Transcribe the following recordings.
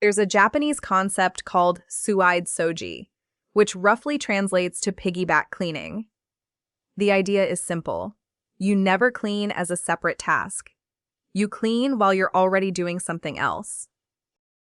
There's a Japanese concept called Tsuide Sōji, which roughly translates to piggyback cleaning. The idea is simple. You never clean as a separate task. You clean while you're already doing something else.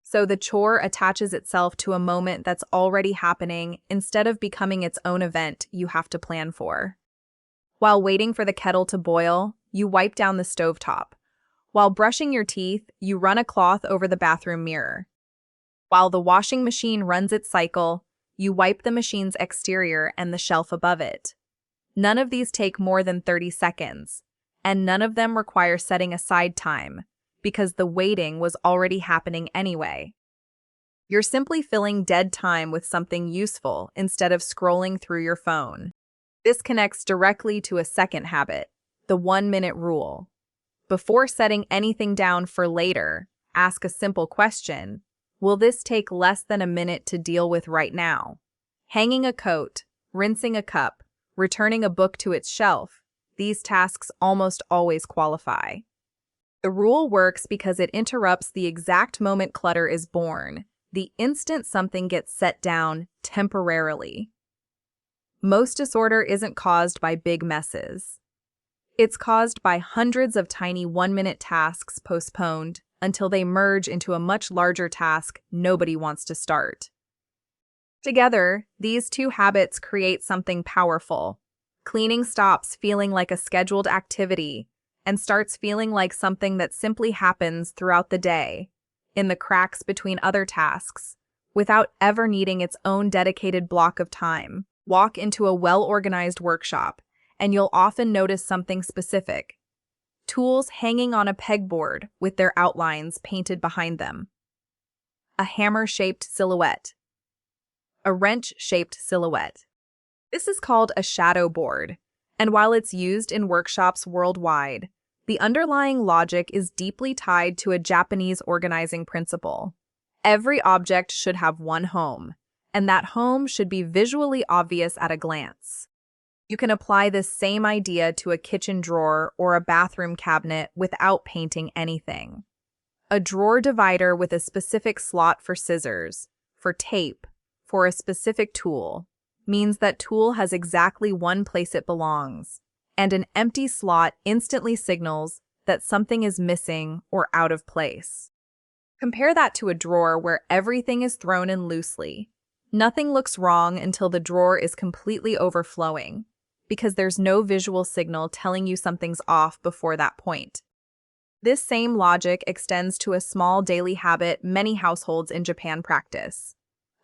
So the chore attaches itself to a moment that's already happening instead of becoming its own event you have to plan for. While waiting for the kettle to boil, you wipe down the stovetop. While brushing your teeth, you run a cloth over the bathroom mirror. While the washing machine runs its cycle, you wipe the machine's exterior and the shelf above it. None of these take more than 30 seconds, and none of them require setting aside time, because the waiting was already happening anyway. You're simply filling dead time with something useful instead of scrolling through your phone. This connects directly to a second habit, the 1-minute rule. Before setting anything down for later, ask a simple question. Will this take less than a minute to deal with right now? Hanging a coat, rinsing a cup, returning a book to its shelf, these tasks almost always qualify. The rule works because it interrupts the exact moment clutter is born, the instant something gets set down temporarily. Most disorder isn't caused by big messes. It's caused by hundreds of tiny 1-minute tasks postponed until they merge into a much larger task nobody wants to start. Together, these two habits create something powerful. Cleaning stops feeling like a scheduled activity and starts feeling like something that simply happens throughout the day, in the cracks between other tasks, without ever needing its own dedicated block of time. Walk into a well-organized workshop, and you'll often notice something specific. Tools hanging on a pegboard with their outlines painted behind them. A hammer-shaped silhouette. A wrench-shaped silhouette. This is called a shadow board, and while it's used in workshops worldwide, the underlying logic is deeply tied to a Japanese organizing principle. Every object should have one home, and that home should be visually obvious at a glance. You can apply this same idea to a kitchen drawer or a bathroom cabinet without painting anything. A drawer divider with a specific slot for scissors, for tape, for a specific tool, means that tool has exactly one place it belongs, and an empty slot instantly signals that something is missing or out of place. Compare that to a drawer where everything is thrown in loosely. Nothing looks wrong until the drawer is completely overflowing, because there's no visual signal telling you something's off before that point. This same logic extends to a small daily habit many households in Japan practice.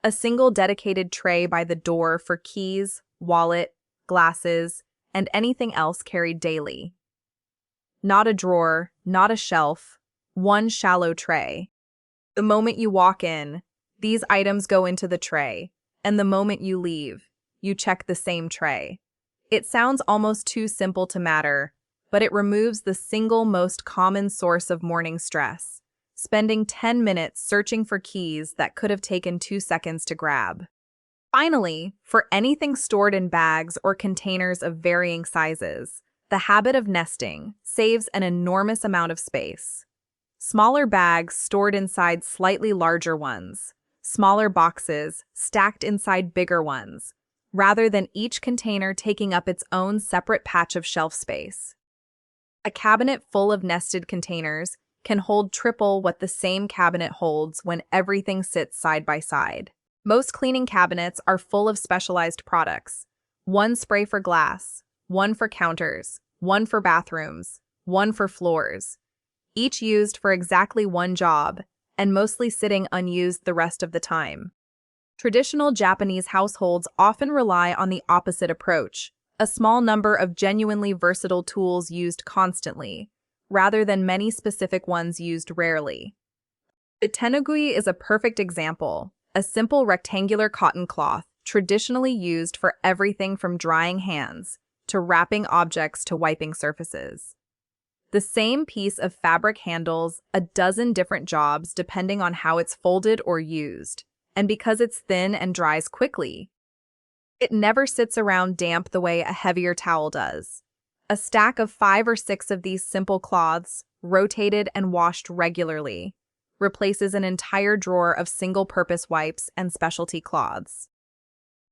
A single dedicated tray by the door for keys, wallet, glasses, and anything else carried daily. Not a drawer, not a shelf, one shallow tray. The moment you walk in, these items go into the tray, and the moment you leave, you check the same tray. It sounds almost too simple to matter, but it removes the single most common source of morning stress, spending 10 minutes searching for keys that could have taken 2 seconds to grab. Finally, for anything stored in bags or containers of varying sizes, the habit of nesting saves an enormous amount of space. Smaller bags stored inside slightly larger ones, smaller boxes stacked inside bigger ones, rather than each container taking up its own separate patch of shelf space. A cabinet full of nested containers can hold triple what the same cabinet holds when everything sits side by side. Most cleaning cabinets are full of specialized products. One spray for glass, one for counters, one for bathrooms, one for floors, each used for exactly one job and mostly sitting unused the rest of the time. Traditional Japanese households often rely on the opposite approach, a small number of genuinely versatile tools used constantly, rather than many specific ones used rarely. The tenugui is a perfect example, a simple rectangular cotton cloth traditionally used for everything from drying hands to wrapping objects to wiping surfaces. The same piece of fabric handles a dozen different jobs depending on how it's folded or used, and because it's thin and dries quickly, it never sits around damp the way a heavier towel does. A stack of 5 or 6 of these simple cloths, rotated and washed regularly, replaces an entire drawer of single-purpose wipes and specialty cloths.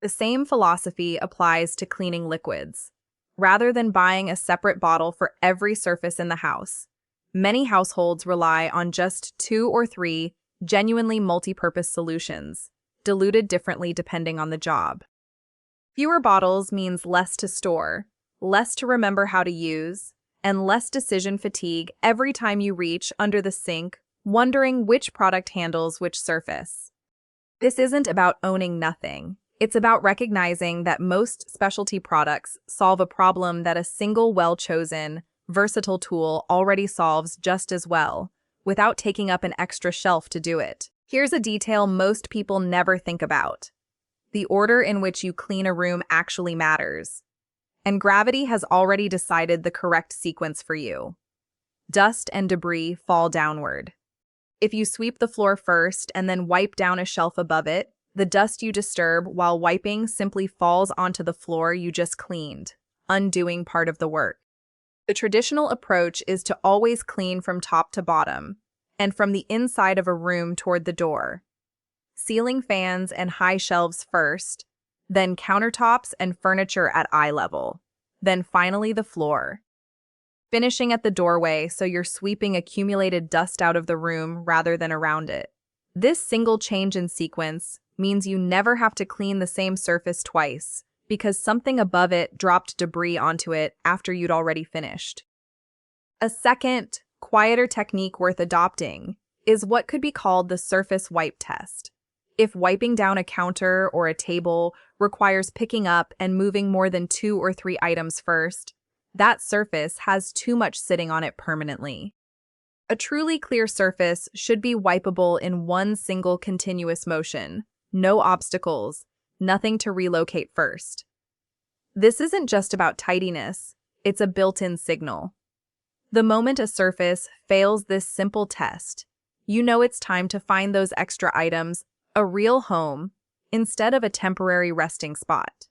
The same philosophy applies to cleaning liquids. Rather than buying a separate bottle for every surface in the house, many households rely on just 2 or 3 genuinely multi-purpose solutions, diluted differently depending on the job. Fewer bottles means less to store, less to remember how to use, and less decision fatigue every time you reach under the sink, wondering which product handles which surface. This isn't about owning nothing. It's about recognizing that most specialty products solve a problem that a single well-chosen, versatile tool already solves just as well, without taking up an extra shelf to do it. Here's a detail most people never think about. The order in which you clean a room actually matters. And gravity has already decided the correct sequence for you. Dust and debris fall downward. If you sweep the floor first and then wipe down a shelf above it, the dust you disturb while wiping simply falls onto the floor you just cleaned, undoing part of the work. The traditional approach is to always clean from top to bottom, and from the inside of a room toward the door. Ceiling fans and high shelves first, then countertops and furniture at eye level, then finally the floor. Finishing at the doorway so you're sweeping accumulated dust out of the room rather than around it. This single change in sequence means you never have to clean the same surface twice because something above it dropped debris onto it after you'd already finished. A second, quieter technique worth adopting is what could be called the surface wipe test. If wiping down a counter or a table requires picking up and moving more than 2 or 3 items first, that surface has too much sitting on it permanently. A truly clear surface should be wipeable in one single continuous motion. No obstacles, nothing to relocate first. This isn't just about tidiness, it's a built-in signal. The moment a surface fails this simple test, you know it's time to find those extra items a real home instead of a temporary resting spot.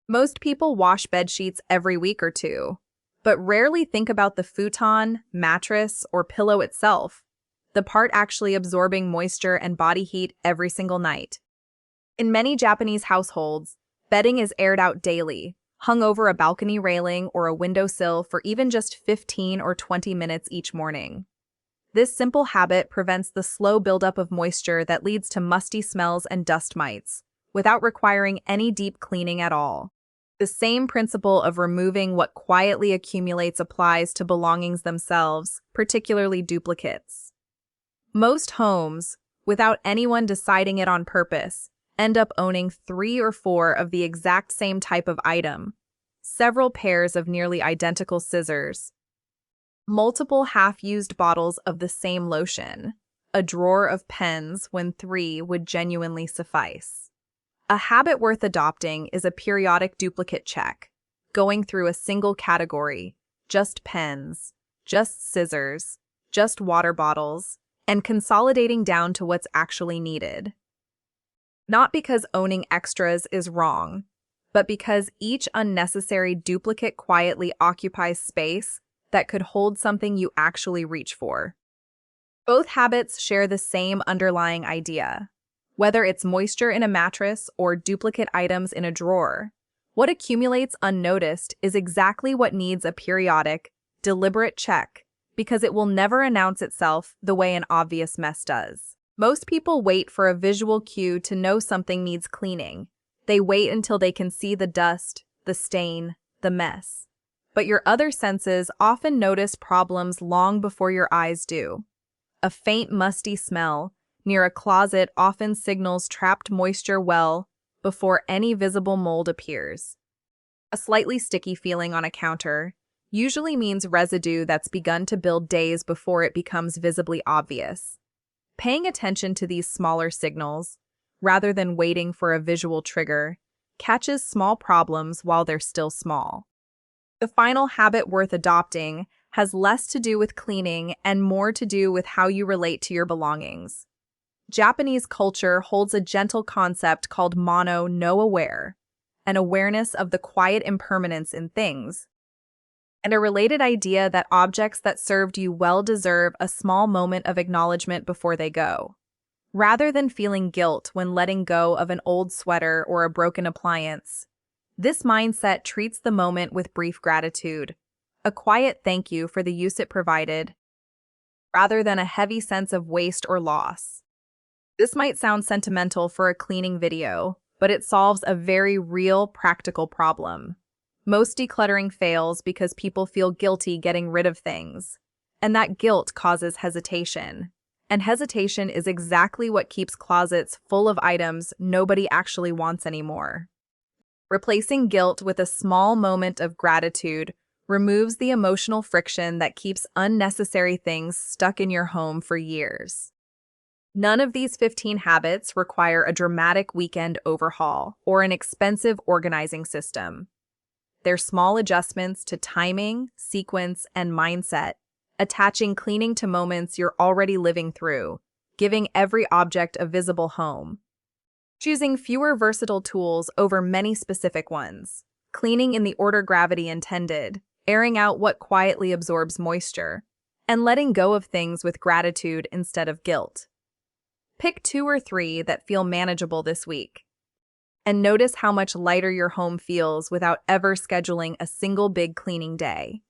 Most people wash bed sheets every week or two, but rarely think about the futon, mattress, or pillow itself, the part actually absorbing moisture and body heat every single night. In many Japanese households, bedding is aired out daily, hung over a balcony railing or a windowsill for even just 15 or 20 minutes each morning. This simple habit prevents the slow buildup of moisture that leads to musty smells and dust mites, without requiring any deep cleaning at all. The same principle of removing what quietly accumulates applies to belongings themselves, particularly duplicates. Most homes, without anyone deciding it on purpose, end up owning 3 or 4 of the exact same type of item, several pairs of nearly identical scissors, multiple half-used bottles of the same lotion, a drawer of pens when 3 would genuinely suffice. A habit worth adopting is a periodic duplicate check, going through a single category, just pens, just scissors, just water bottles, and consolidating down to what's actually needed. Not because owning extras is wrong, but because each unnecessary duplicate quietly occupies space that could hold something you actually reach for. Both habits share the same underlying idea. Whether it's moisture in a mattress or duplicate items in a drawer, what accumulates unnoticed is exactly what needs a periodic, deliberate check, because it will never announce itself the way an obvious mess does. Most people wait for a visual cue to know something needs cleaning. They wait until they can see the dust, the stain, the mess. But your other senses often notice problems long before your eyes do. A faint musty smell near a closet often signals trapped moisture well before any visible mold appears. A slightly sticky feeling on a counter usually means residue that's begun to build days before it becomes visibly obvious. Paying attention to these smaller signals, rather than waiting for a visual trigger, catches small problems while they're still small. The final habit worth adopting has less to do with cleaning and more to do with how you relate to your belongings. Japanese culture holds a gentle concept called mono no aware, an awareness of the quiet impermanence in things. And a related idea that objects that served you well deserve a small moment of acknowledgement before they go. Rather than feeling guilt when letting go of an old sweater or a broken appliance, this mindset treats the moment with brief gratitude, a quiet thank you for the use it provided, rather than a heavy sense of waste or loss. This might sound sentimental for a cleaning video, but it solves a very real, practical problem. Most decluttering fails because people feel guilty getting rid of things, and that guilt causes hesitation. And hesitation is exactly what keeps closets full of items nobody actually wants anymore. Replacing guilt with a small moment of gratitude removes the emotional friction that keeps unnecessary things stuck in your home for years. None of these 15 habits require a dramatic weekend overhaul or an expensive organizing system. They're small adjustments to timing, sequence, and mindset, attaching cleaning to moments you're already living through, giving every object a visible home. Choosing fewer versatile tools over many specific ones, cleaning in the order gravity intended, airing out what quietly absorbs moisture, and letting go of things with gratitude instead of guilt. Pick 2 or 3 that feel manageable this week. And notice how much lighter your home feels without ever scheduling a single big cleaning day.